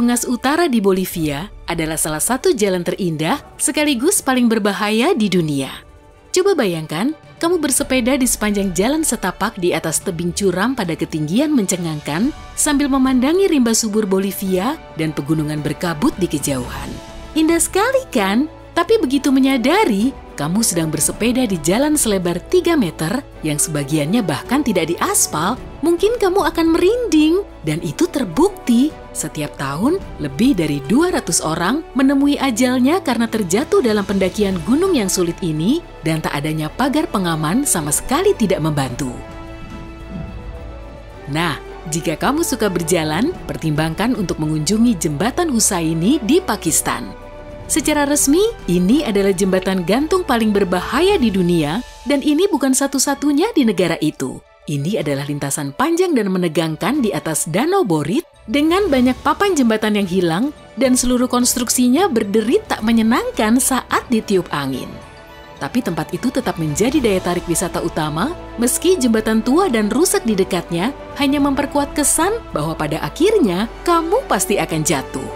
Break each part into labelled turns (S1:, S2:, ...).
S1: Yungas Utara di Bolivia adalah salah satu jalan terindah sekaligus paling berbahaya di dunia. Coba bayangkan, kamu bersepeda di sepanjang jalan setapak di atas tebing curam pada ketinggian mencengangkan sambil memandangi rimba subur Bolivia dan pegunungan berkabut di kejauhan. Indah sekali kan? Tapi begitu menyadari, kamu sedang bersepeda di jalan selebar 3 meter yang sebagiannya bahkan tidak diaspal, mungkin kamu akan merinding. Dan itu terbukti, setiap tahun lebih dari 200 orang menemui ajalnya karena terjatuh dalam pendakian gunung yang sulit ini dan tak adanya pagar pengaman sama sekali tidak membantu. Nah, jika kamu suka berjalan, pertimbangkan untuk mengunjungi jembatan Husaini di Pakistan. Secara resmi, ini adalah jembatan gantung paling berbahaya di dunia dan ini bukan satu-satunya di negara itu. Ini adalah lintasan panjang dan menegangkan di atas Danau Borit dengan banyak papan jembatan yang hilang dan seluruh konstruksinya berderit tak menyenangkan saat ditiup angin. Tapi tempat itu tetap menjadi daya tarik wisata utama meski jembatan tua dan rusak di dekatnya hanya memperkuat kesan bahwa pada akhirnya kamu pasti akan jatuh.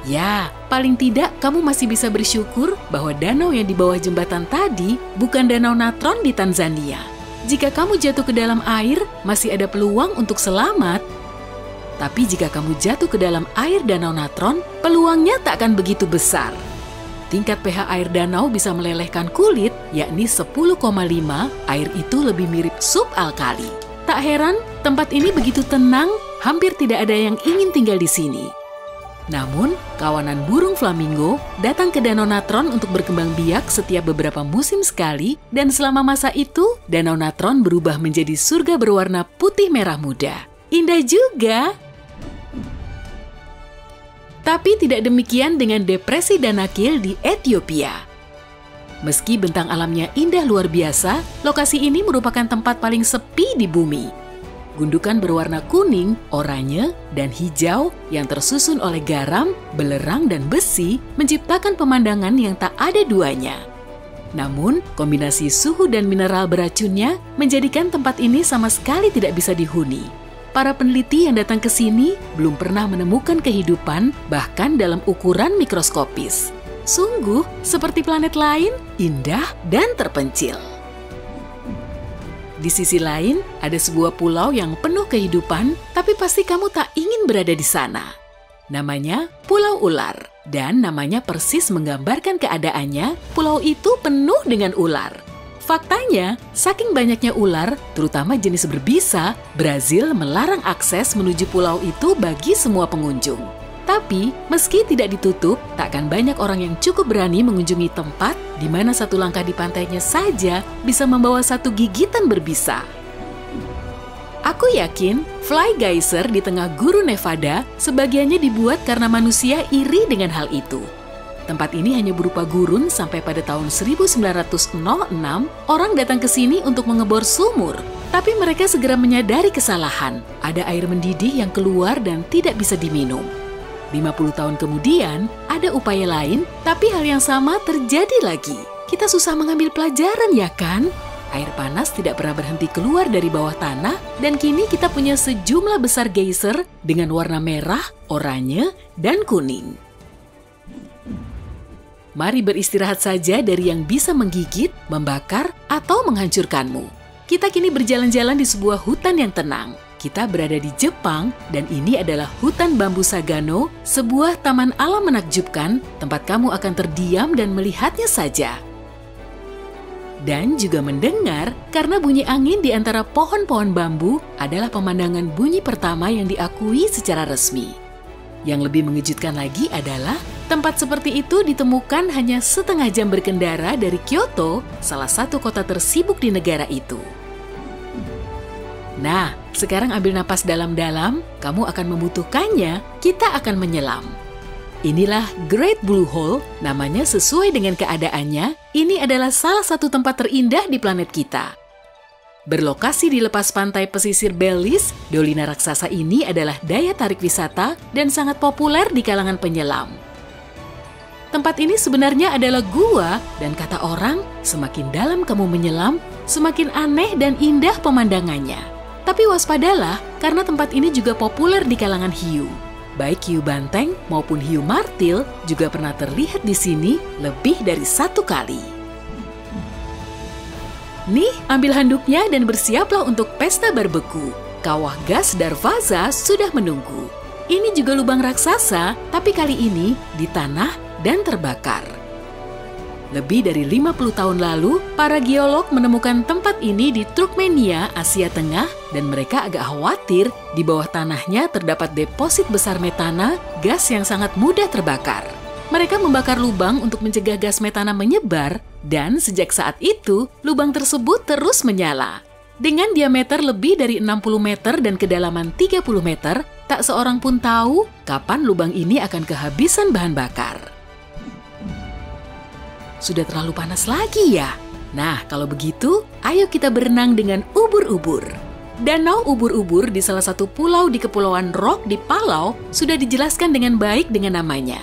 S1: Ya, paling tidak kamu masih bisa bersyukur bahwa danau yang di bawah jembatan tadi bukan Danau Natron di Tanzania. Jika kamu jatuh ke dalam air, masih ada peluang untuk selamat. Tapi jika kamu jatuh ke dalam air Danau Natron, peluangnya tak akan begitu besar. Tingkat pH air danau bisa melelehkan kulit, yakni 10,5, air itu lebih mirip sup alkali. Tak heran, tempat ini begitu tenang, hampir tidak ada yang ingin tinggal di sini. Namun, kawanan burung flamingo datang ke Danau Natron untuk berkembang biak setiap beberapa musim sekali dan selama masa itu, Danau Natron berubah menjadi surga berwarna putih merah muda. Indah juga! Tapi tidak demikian dengan depresi Danakil di Ethiopia. Meski bentang alamnya indah luar biasa, lokasi ini merupakan tempat paling sepi di bumi. Gundukan berwarna kuning, oranye, dan hijau yang tersusun oleh garam, belerang, dan besi menciptakan pemandangan yang tak ada duanya. Namun, kombinasi suhu dan mineral beracunnya menjadikan tempat ini sama sekali tidak bisa dihuni. Para peneliti yang datang ke sini belum pernah menemukan kehidupan bahkan dalam ukuran mikroskopis. Sungguh, seperti planet lain, indah dan terpencil. Di sisi lain, ada sebuah pulau yang penuh kehidupan, tapi pasti kamu tak ingin berada di sana. Namanya Pulau Ular, dan namanya persis menggambarkan keadaannya, pulau itu penuh dengan ular. Faktanya, saking banyaknya ular, terutama jenis berbisa, Brazil melarang akses menuju pulau itu bagi semua pengunjung. Tapi, meski tidak ditutup, takkan banyak orang yang cukup berani mengunjungi tempat di mana satu langkah di pantainya saja bisa membawa satu gigitan berbisa. Aku yakin, Fly Geyser di tengah gurun Nevada sebagiannya dibuat karena manusia iri dengan hal itu. Tempat ini hanya berupa gurun sampai pada tahun 1906, orang datang ke sini untuk mengebor sumur. Tapi mereka segera menyadari kesalahan, ada air mendidih yang keluar dan tidak bisa diminum. 50 tahun kemudian, ada upaya lain, tapi hal yang sama terjadi lagi. Kita susah mengambil pelajaran, ya kan? Air panas tidak pernah berhenti keluar dari bawah tanah, dan kini kita punya sejumlah besar geyser dengan warna merah, oranye, dan kuning. Mari beristirahat saja dari yang bisa menggigit, membakar, atau menghancurkanmu. Kita kini berjalan-jalan di sebuah hutan yang tenang. Kita berada di Jepang dan ini adalah hutan bambu Sagano, sebuah taman alam menakjubkan, tempat kamu akan terdiam dan melihatnya saja. Dan juga mendengar karena bunyi angin di antara pohon-pohon bambu adalah pemandangan bunyi pertama yang diakui secara resmi. Yang lebih mengejutkan lagi adalah tempat seperti itu ditemukan hanya setengah jam berkendara dari Kyoto, salah satu kota tersibuk di negara itu. Nah, sekarang ambil napas dalam-dalam, kamu akan membutuhkannya, kita akan menyelam. Inilah Great Blue Hole, namanya sesuai dengan keadaannya, ini adalah salah satu tempat terindah di planet kita. Berlokasi di lepas pantai pesisir Belize, dolina raksasa ini adalah daya tarik wisata dan sangat populer di kalangan penyelam. Tempat ini sebenarnya adalah gua, dan kata orang, semakin dalam kamu menyelam, semakin aneh dan indah pemandangannya. Tapi waspadalah, karena tempat ini juga populer di kalangan hiu. Baik hiu banteng maupun hiu martil juga pernah terlihat di sini lebih dari 1 kali. Nih, ambil handuknya dan bersiaplah untuk pesta barbeku. Kawah gas Darvaza sudah menunggu. Ini juga lubang raksasa, tapi kali ini di tanah dan terbakar. Lebih dari 50 tahun lalu, para geolog menemukan tempat ini di Turkmenia, Asia Tengah, dan mereka agak khawatir di bawah tanahnya terdapat deposit besar metana, gas yang sangat mudah terbakar. Mereka membakar lubang untuk mencegah gas metana menyebar, dan sejak saat itu, lubang tersebut terus menyala. Dengan diameter lebih dari 60 meter dan kedalaman 30 meter, tak seorang pun tahu kapan lubang ini akan kehabisan bahan bakar. Sudah terlalu panas lagi ya? Nah, kalau begitu, ayo kita berenang dengan ubur-ubur. Danau ubur-ubur di salah satu pulau di Kepulauan Rock di Palau sudah dijelaskan dengan baik dengan namanya.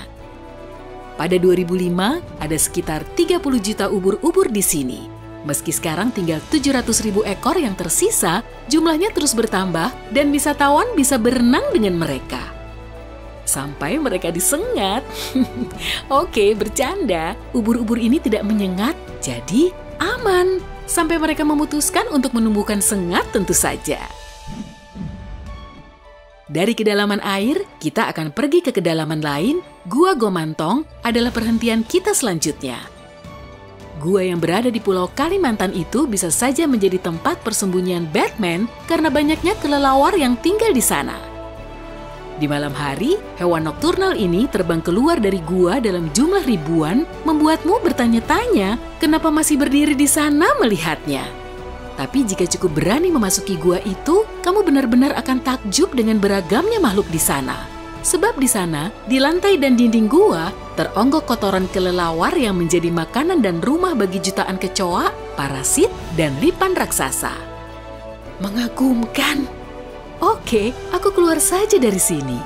S1: Pada 2005, ada sekitar 30 juta ubur-ubur di sini. Meski sekarang tinggal 700.000 ekor yang tersisa, jumlahnya terus bertambah dan wisatawan bisa berenang dengan mereka. Sampai mereka disengat. Oke, bercanda. Ubur-ubur ini tidak menyengat, jadi aman. Sampai mereka memutuskan untuk menumbuhkan sengat tentu saja. Dari kedalaman air, kita akan pergi ke kedalaman lain. Gua Gomantong adalah perhentian kita selanjutnya. Gua yang berada di Pulau Kalimantan itu bisa saja menjadi tempat persembunyian Batman karena banyaknya kelelawar yang tinggal di sana. Di malam hari, hewan nokturnal ini terbang keluar dari gua dalam jumlah ribuan, membuatmu bertanya-tanya kenapa masih berdiri di sana melihatnya. Tapi jika cukup berani memasuki gua itu, kamu benar-benar akan takjub dengan beragamnya makhluk di sana. Sebab di sana, di lantai dan dinding gua, teronggok kotoran kelelawar yang menjadi makanan dan rumah bagi jutaan kecoa, parasit, dan lipan raksasa. Mengagumkan! Oke, aku keluar saja dari sini.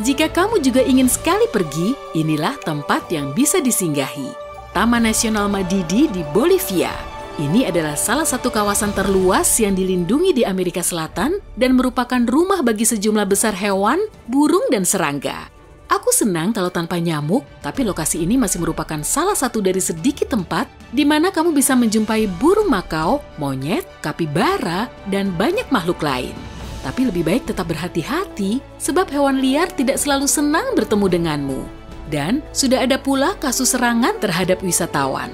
S1: Jika kamu juga ingin sekali pergi, inilah tempat yang bisa disinggahi. Taman Nasional Madidi di Bolivia. Ini adalah salah satu kawasan terluas yang dilindungi di Amerika Selatan dan merupakan rumah bagi sejumlah besar hewan, burung, dan serangga. Aku senang kalau tanpa nyamuk, tapi lokasi ini masih merupakan salah satu dari sedikit tempat di mana kamu bisa menjumpai burung makau, monyet, kapibara, dan banyak makhluk lain. Tapi lebih baik tetap berhati-hati sebab hewan liar tidak selalu senang bertemu denganmu. Dan sudah ada pula kasus serangan terhadap wisatawan.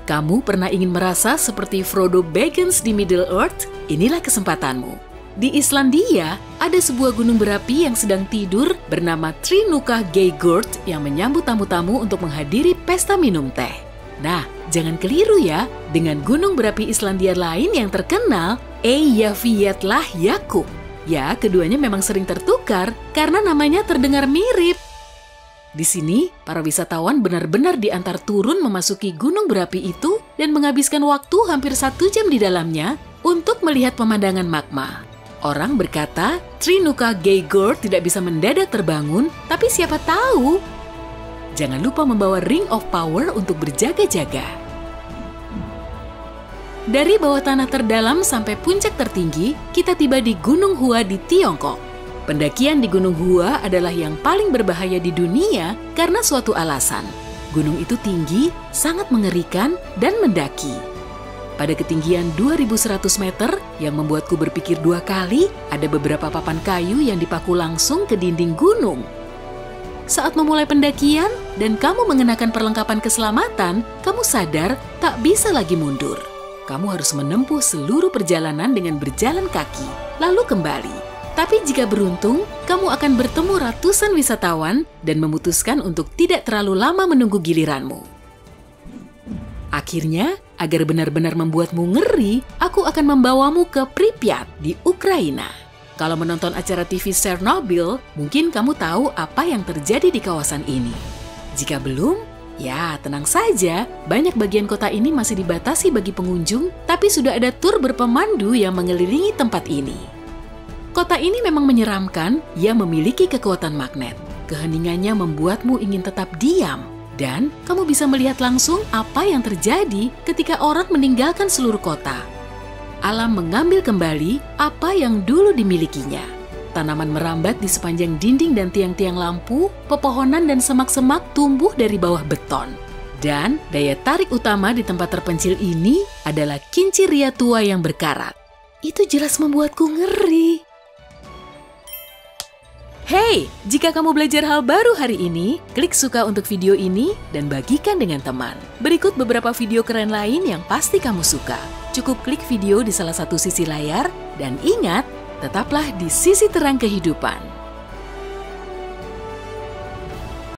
S1: Kamu pernah ingin merasa seperti Frodo Baggins di Middle-earth? Inilah kesempatanmu. Di Islandia, ada sebuah gunung berapi yang sedang tidur bernama Trinuka Geigurt yang menyambut tamu-tamu untuk menghadiri pesta minum teh. Nah, jangan keliru ya, dengan gunung berapi Islandia lain yang terkenal, Eyjafjallajökull. Ya, keduanya memang sering tertukar karena namanya terdengar mirip. Di sini, para wisatawan benar-benar diantar turun memasuki gunung berapi itu dan menghabiskan waktu hampir 1 jam di dalamnya untuk melihat pemandangan magma. Orang berkata, Trinuka Geigurt tidak bisa mendadak terbangun, tapi siapa tahu? Jangan lupa membawa Ring of Power untuk berjaga-jaga. Dari bawah tanah terdalam sampai puncak tertinggi, kita tiba di Gunung Hua di Tiongkok. Pendakian di Gunung Hua adalah yang paling berbahaya di dunia karena suatu alasan. Gunung itu tinggi, sangat mengerikan, dan mendaki. Pada ketinggian 2100 meter yang membuatku berpikir 2 kali, ada beberapa papan kayu yang dipaku langsung ke dinding gunung. Saat memulai pendakian dan kamu mengenakan perlengkapan keselamatan, kamu sadar tak bisa lagi mundur. Kamu harus menempuh seluruh perjalanan dengan berjalan kaki, lalu kembali. Tapi jika beruntung, kamu akan bertemu ratusan wisatawan dan memutuskan untuk tidak terlalu lama menunggu giliranmu. Akhirnya, agar benar-benar membuatmu ngeri, aku akan membawamu ke Pripyat di Ukraina. Kalau menonton acara TV Chernobyl, mungkin kamu tahu apa yang terjadi di kawasan ini. Jika belum, ya tenang saja, banyak bagian kota ini masih dibatasi bagi pengunjung, tapi sudah ada tur berpemandu yang mengelilingi tempat ini. Kota ini memang menyeramkan, ia memiliki kekuatan magnet. Keheningannya membuatmu ingin tetap diam. Dan kamu bisa melihat langsung apa yang terjadi ketika orang meninggalkan seluruh kota. Alam mengambil kembali apa yang dulu dimilikinya. tanaman merambat di sepanjang dinding dan tiang-tiang lampu, pepohonan dan semak-semak tumbuh dari bawah beton. Dan daya tarik utama di tempat terpencil ini adalah kincir ria tua yang berkarat. Itu jelas membuatku ngeri. Hey, jika kamu belajar hal baru hari ini, klik suka untuk video ini dan bagikan dengan teman. Berikut beberapa video keren lain yang pasti kamu suka. Cukup klik video di salah satu sisi layar dan ingat, tetaplah di sisi terang kehidupan.